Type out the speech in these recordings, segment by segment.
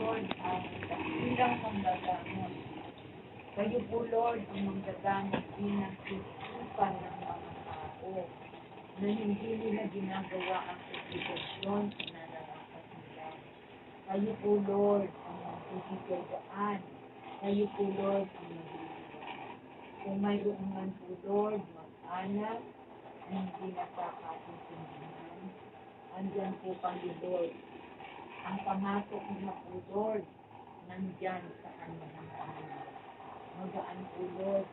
Lord, ang dakilang manggagamot. Kayo po, Lord, ang manggagamot din ng isipan ng mga tao na hindi nila ginagawa ang obligasyon sa nararapat nila. Kayo po, Lord, ang magsisigayaan. Kayo po, Lord, ang magbibigay. Kung mayroon man po, Lord, mag-anak, hindi nakakaintindihan, andyan po kayo, Lord. Ang pamatok niya po, Lord, nandyan sa kanilang pamilya. Magaan po, Lord,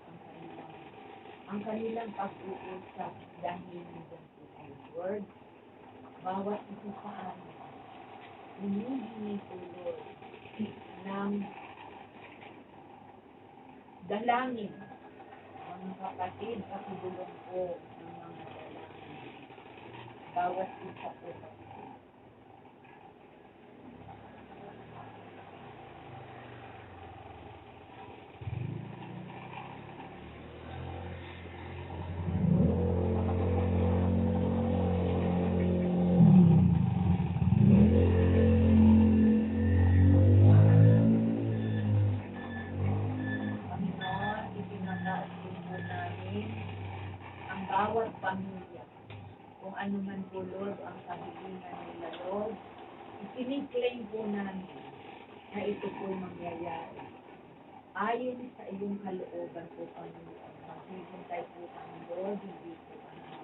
ang kanilang pag-uusap dahil nandyan po kayo, Lord. Bawat isa sa amin, hinihingi po, Lord, ng dalangin. Mga kapatid, pakibulong po ng mga dalangin. Bawat isa po sa bawat pamilya, kung ano man po, Lord, ang kahilingan nila, Lord, ipiniklaim po namin na ito po mangyayari. Ayon sa iyong kalooban po, Panginoon, maghihintay po kami, Lord, hindi po kami.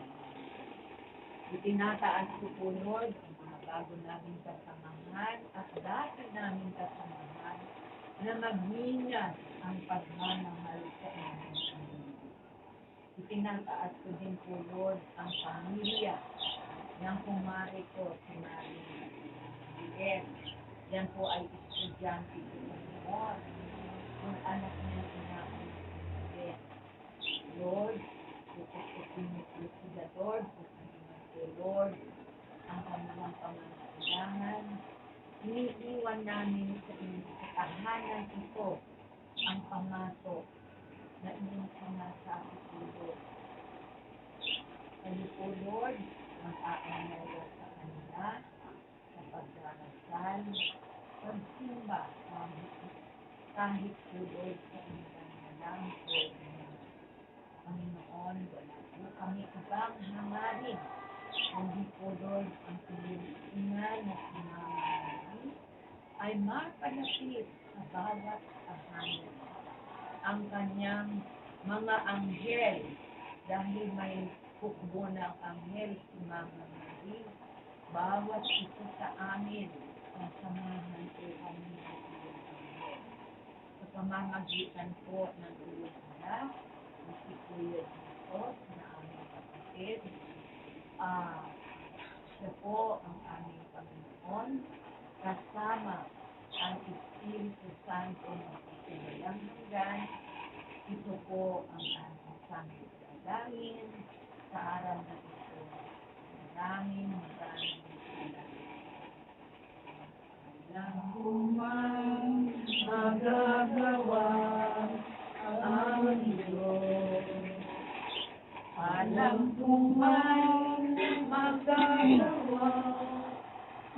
Itinataas ko po, Lord, ang mga bago namin kasamahan at dati namin kasamahan na maghingas ang pagmamahal sa inyo. Itinataas ko din po, Lord, ang pamilya ng kumari ko, si Marie. Yan po ay estudyante ko, Lord. Yung anak niya, si Marie. Lord, tutusin mo po sila, Lord. Tutusin mo po, Lord, ang kanilang pangangailangan. Iniiwan namin sa tahanan ito ang pamasok na inyong sinasabi po, Lord. Kayo po, Lord, mag-aalala sa kanila, sa pagdarasal, pagsimba, kahit po, Lord, sa kanilang nalang po, Panginoon, wala po kami ibang hangarin. Hindi po, Lord, ang pilihan na sinamahali ay mapalapit sa bawat tahanan. Ang kanyang mga anghel, dahil may hukbo ng anghel si Mama Mary, bawat isa sa amin, sasamahan po kami ng iyong anghel. Sa pamamagitan po ng iyong anak, si Kuya Jesus, na aming kapatid, siya po ang aming Panginoon, kasama ang Espiritu Santo na walang hanggan. Ito po ang aming samit dalangin sa araw na ito. Maraming salamat. Alam ko man magagawa ang Diyos. Alam ko man magagawa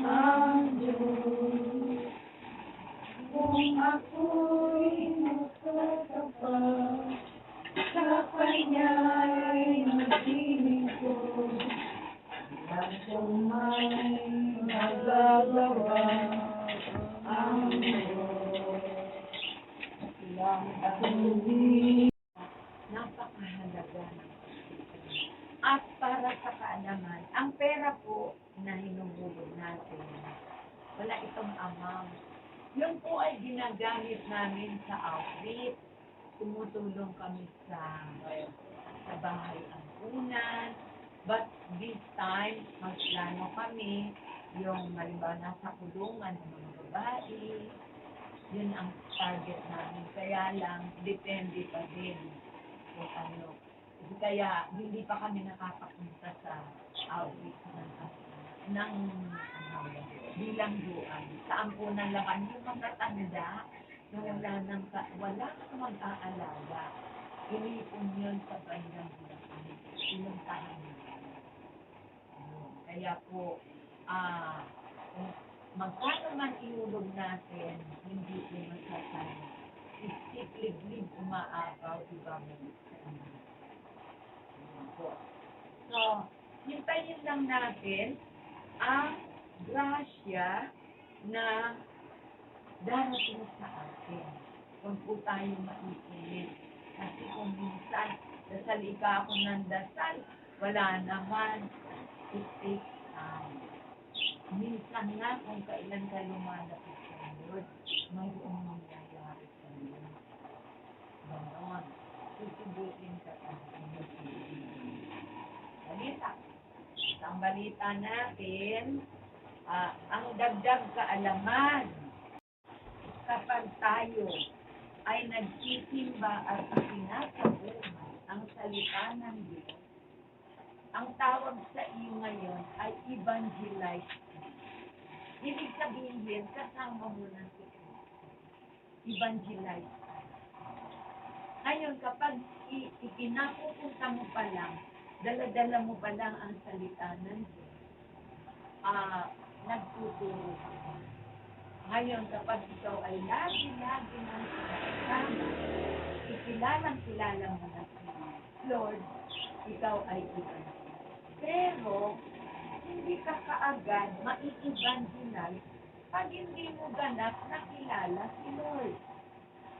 ang Diyos. Kung ako'y magtatapat sa Kanya'y maglilingkod, alam ko may magagawa ang Diyos. Napakahalaga ng at para sa kaalaman, ang pera po na hinuhulog natin, wala itong amount. Yun po ay ginagamit namin sa outreach. Tumutulong kami sa bahay ampunan. But this time, magplano kami yung halimbawa nasa kulungan ng mga babae. Yun ang target namin. Kaya lang, depende pa din kung ano. Kaya hindi pa kami nakakapunta sa outreach ng bilang doan. Sa ampunan laban, yung mga tanda na wala nang mag-aalaga. Inipon yun sa bandang Bulacan. Pinuntahan nila. Kaya po, Magkano man ihulog natin, hindi ko masasaya. Isip-liblib umaapaw, diba mo? So, hintayin lang natin ang grasya na darating sa atin. Kung po tayo maiinit. Kasi kung minsan, dasal ka ako ng dasal, wala naman. It takes time. Minsan nga, kung kailan ka lumalapit sa Lord, mayroong mangyayari sa iyo. Ganon. Susubukin ka talaga. Balita. Ang balita natin, ang dagdag kaalaman kapag tayo ay nagsisimba at sinasabungan ang salita ng Diyos, ang tawag sa iyo ngayon ay evangelize. Ibig sabihin, kasama mo na si Kristo. Evangelize. Ngayon, kapag ipinapupunta mo pa lang, dala-dala mo pa lang ang salita ng Diyos, nagtuturo ka. Ngayon, kapag ikaw ay lagi-lagi nang sinasama, ikilalang-kilala mo na si Lord, ikaw ay evangelize. Pero, hindi ka kaagad mai-evangelize pag hindi mo ganap nakilala si Lord.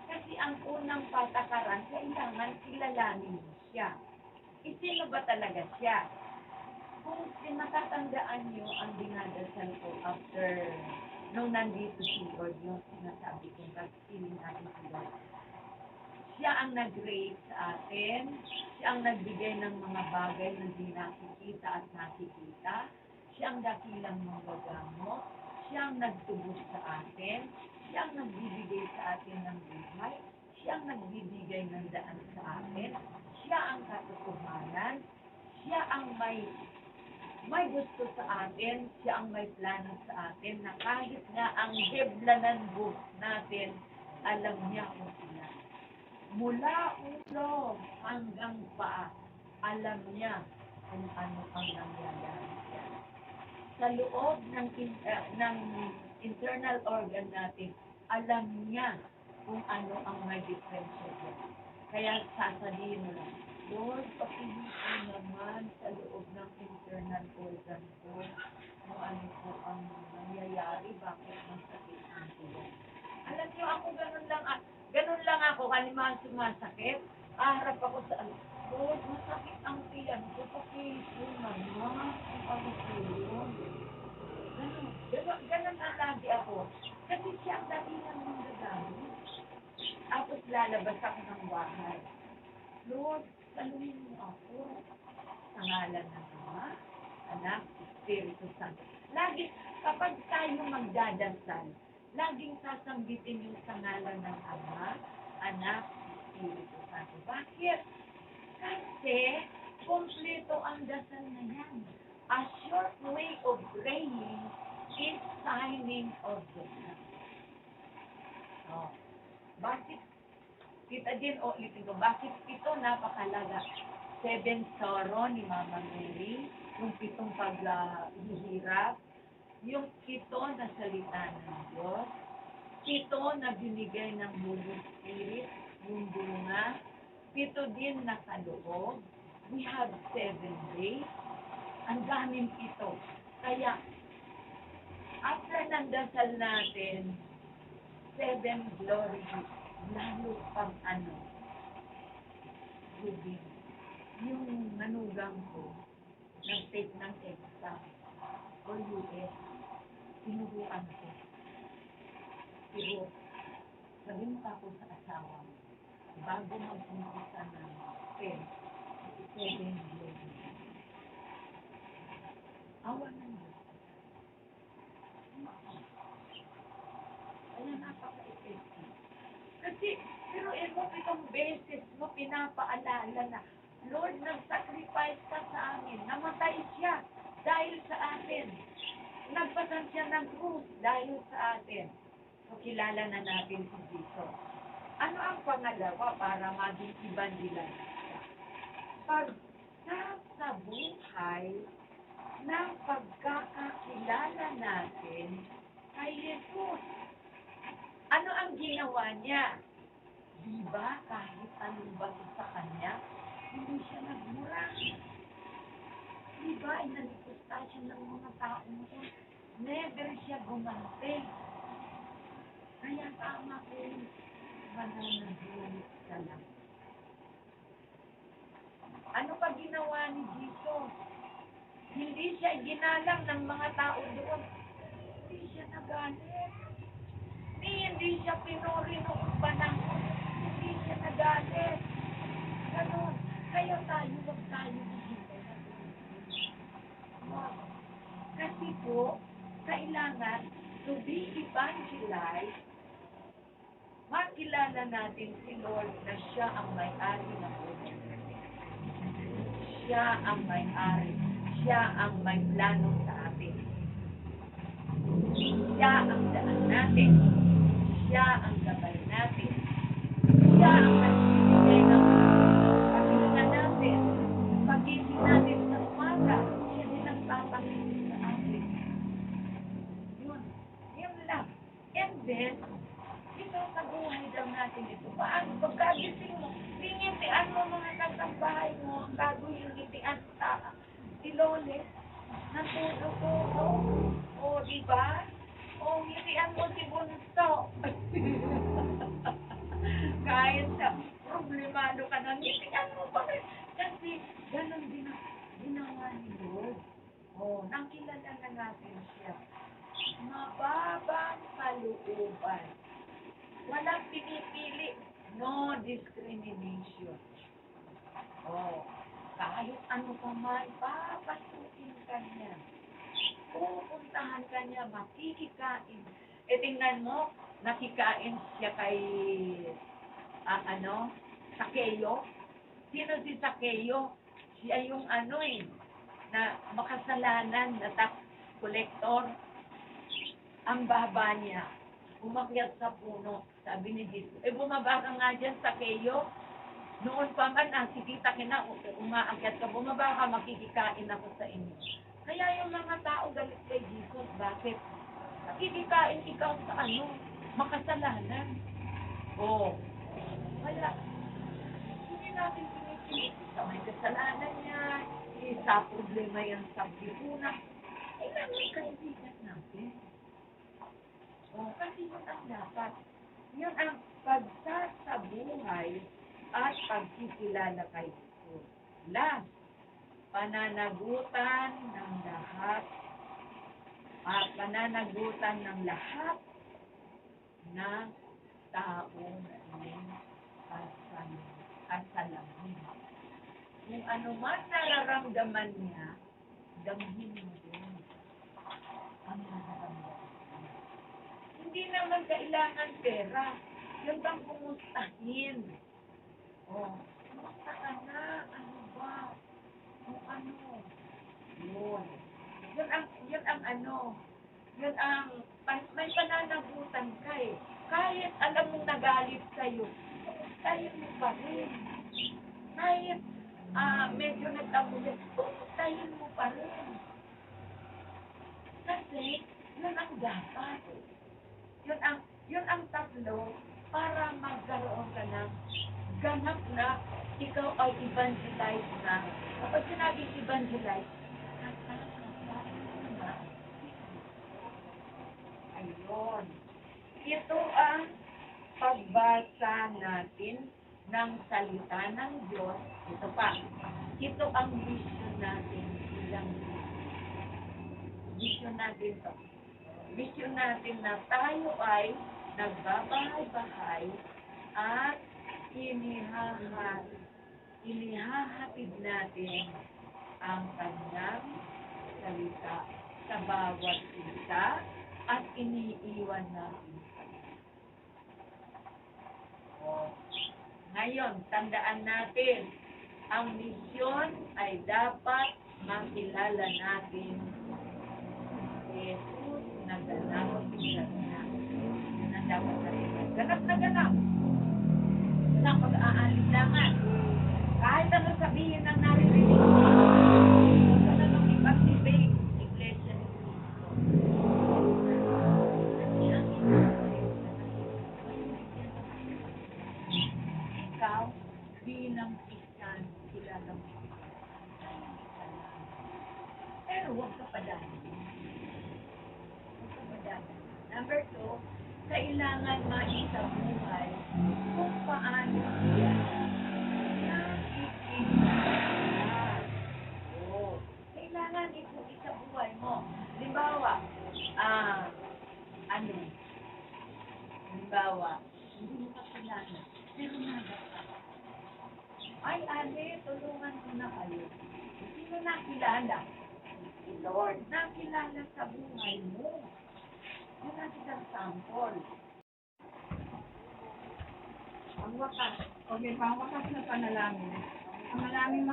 Kasi ang unang patakaran, kailangan kilalanin mo siya. Sino ba talaga siya? Kung natatandaan niyo ang dinadasal ko after nung nandito si Lord, yung sinasabi kong pagpiling natin si Lord. Siya ang nag-create sa atin, siya ang nagbigay ng mga bagay na di nakikita at nakikita, siya ang dakilang manggagamot, siya ang nagtubos sa atin, siya ang nagbibigay sa atin ng buhay, siya ang nagbibigay ng daan sa atin, siya ang katotohanan, siya ang may gusto sa atin, siya ang may plano sa atin, na kahit nga ang hebla ng buhok natin, alam niya kung sila. Mula ulo hanggang paa, alam niya kung ano ang nangyayari. Sa loob ng internal organ natin, alam niya kung ano ang may diferensya niya. Kaya sasabihin mo lang, Lord, pakilitin naman sa loob ng internal organ ko kung ano po ang nangyayari, bakit masakit ang tuwa. Alam niyo, ako ganun lang ako, halimbawa sumasakit, harap ako sa Lord, masakit ang tiyan ko, pakilitin naman kung ano po yun. Ganun ang lagi ako. Kasi siya ang dati lang ng gagamit. Tapos lalabas ako ng bahay. Lord, saluhin mo ako sa ngalan ng Ama, Anak, Espiritu Santo. Lagi, kapag tayo magdadasal, laging sasanggitin yung sa ngalan ng Ama, Anak, Espiritu Santo. Bakit? Kasi, kompleto ang dasal na yan. A short way of praying is signing of the blood. Oh. Bakit? Kita din, ulitin ko, bakit ito napakalaga? 7 sorrow ni Mama Mary, yung 7 paghihirap, yung 7 na salita ng Diyos, 7 na binigay ng Holy Spirit, yung bunga, 7 din na kaloob. We have 7 days. Ang daming 7. Kaya, after ng dasal natin, 7 glory, lalo pang tubig. Yung manugang ko, nag-take ng exam for US, sinubukan ko. Pero, sabihin pa ako sa asawa, bago mag-umpisa ng 7 glory. Awa ng Diyos. Kaya napaka-effective. Kasi, pero mo 7 beses mo pinapaalala na, Lord, nag-sacrifice ka sa amin. Namatay siya dahil sa atin. Nagpasan siya ng krus dahil sa atin. So, kilala na natin si Jesus. Ano ang pangalawa para maging evangelize? Pag sa buhay ng pagkakakilala natin Jesus. Ano ang ginawa niya? Diba, kahit anong bato sa kanya, hindi siya nagmura. Diba, inalipusta siya ng mga tao noon. Never siya gumante. Kaya tama ko yung mananagulit ka lang. Ano pa ginawa ni Jesus? Hindi siya ginalang ng mga tao doon. Hindi siya nagalit. Hindi siya pinuri noong panahon. Hindi siya nagalit. Ganon. Kaya tayo, wag tayo dito. Wow. Kasi po, kailangan to be evangelized, makilala natin si Lord na siya ang may-ari ng buhay. Siya ang may-ari. Siya ang may plano sa atin. Siya ang daan natin. Siya ang gabay natin. Siya ang nagbibigay ng paghinga natin. Pagising natin sa umaga, siya din ang papagising sa atin. Yun lang. And then, ito sa buhay daw natin ito. Paano pagkagising mo, ngitian mo mga kasambahay mo, bago yung ngitian sa Lolet, natulog-tulo. O, diba? O, ngitian mo si Bunso. Kahit sa problemado ka na, ngitian mo pa rin. Kasi, ganun din ang ginawa ni Lord. O, nakilala na natin siya. Mababang kalooban. Walang pinipili. No discrimination. Oh, kahit ano pa man, papasukin ka niya. Pupuntahan ka niya, makikikain. E tingnan mo, nakikain siya kay, Sakeo. Sino si Sakeo? Siya yung na makasalanan na tax collector. Ang baba niya, umakyat sa puno. Sabi ni Jesus, bumaba ka nga dyan sa Sakeo. Noon pa man, nakikita kita, umaakyat ka, bumaba ka, makikikain ako sa inyo. Kaya yung mga tao galit kay Jesus, bakit? Nakikikain ikaw sa makasalanan. Kaya, hindi natin pinipilit sa may kasalanan niya, sa problema yan sa bipunan. May kaibigan natin. Kasi yun ang dapat. Yun ang pagsasabuhay at pagkikilala kay Jesus. Last, pananagutan ng lahat ng taong may kasalanan. Kung ano man nararamdaman niya, damhin mo din ang nararamdaman. Hindi naman kailangan pera. Yun bang kumustahin? Kumusta ka na? Ano ba? Kung ano? Yun. Yun ang may pananagutan ka eh. Kahit alam mong nagalit sa'yo, kumustahin mo pa rin. Kahit medyo nagtabulit, kumustahin mo pa rin. Kasi, yun ang dapat. Yun ang tatlo para magkaroon ka ng ganap na ikaw ay evangelize na. Kapag sinabing evangelize, ayun. Ito ang pagbasa natin ng salita ng Diyos. Ito pa. Ito ang mission natin bilang mission natin to. Mission natin na tayo ay nagbabahay-bahay at inihahatid natin ang kanyang salita sa bawat isa at iniiwan natin. Ngayon, tandaan natin, ang misyon ay dapat makilala natin Jesus na ganap siya na. Yun ang dapat natin. Ganap na ganap. Yun ang pag-aalinlangan. Kahit ano sabihin ng naririnig mo, huwag ka na nung ipag-debate, Iglesia ni Cristo. huwag ka padaan. Huwag ka padaan. Number 2, kailangan maisabuhay kung paano siya nakikinig. Oo. Kailangan ito isabuhay mo. Halimbawa, hindi mo kakilala, pero nagkakilala. Ay, tulungan ko na kayo. Sino nakilala? Si Lord nakilala sa buhay mo. Yun ang isang sample. Ang wakas. Okay, pang wakas na panalangin. Ang manalangin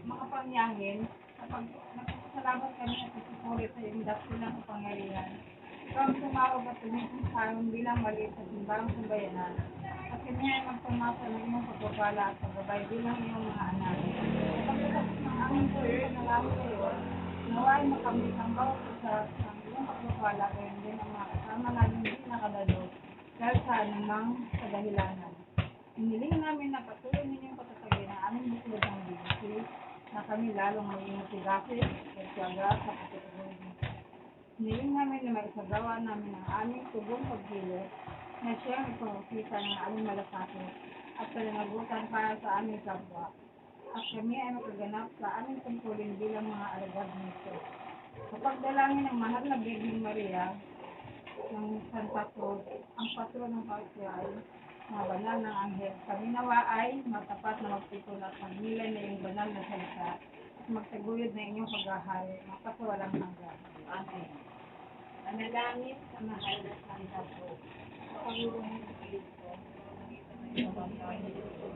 makapangyangin kapag nagpapasalamat kami at isusulit sa iyong dakilang kapangyarihan. Ikaw ang tumawag at tumitong sa amin bilang maliit sa simbahang sambayanan. At kami ay magpamasa ng iyong pagpapala at paggabay bilang iyong mga anak. Sa pagkatapos ng aming tuloy na langit ngayon, nawain makamit ang bawat isa ng iyong pagpapala gayon din ang mga kasama namin hindi nakadalo dahil sa anumang kadahilanan. Hiniling namin na patuloy ninyong patatagin ang aming buklod ng bigsi na kami lalong maging matigasin at tiyaga sa pagkatuloy nito. Hiniling namin na maisagawa namin ang aming tubong pagkilos na siyang ipangukita ng aming malasakit at pananagutan para sa aming kapwa. At kami ay makaganap sa aming tungkulin bilang mga alagad nito. Kapag dalangin ng mahal na Birheng Maria ng Santa Cruz, ang patron ng Pausiay, mga banal ng anghel, kami nawa ay matapat na magpitol at magnilay na iyong banal na salita at magtaguyod na inyong paghahari, magpasawalang hanggan. Amen. Manalangin sa mahal na Santa Cruz. Panginoon ng Kristo, sa Panginoon ng Kristo,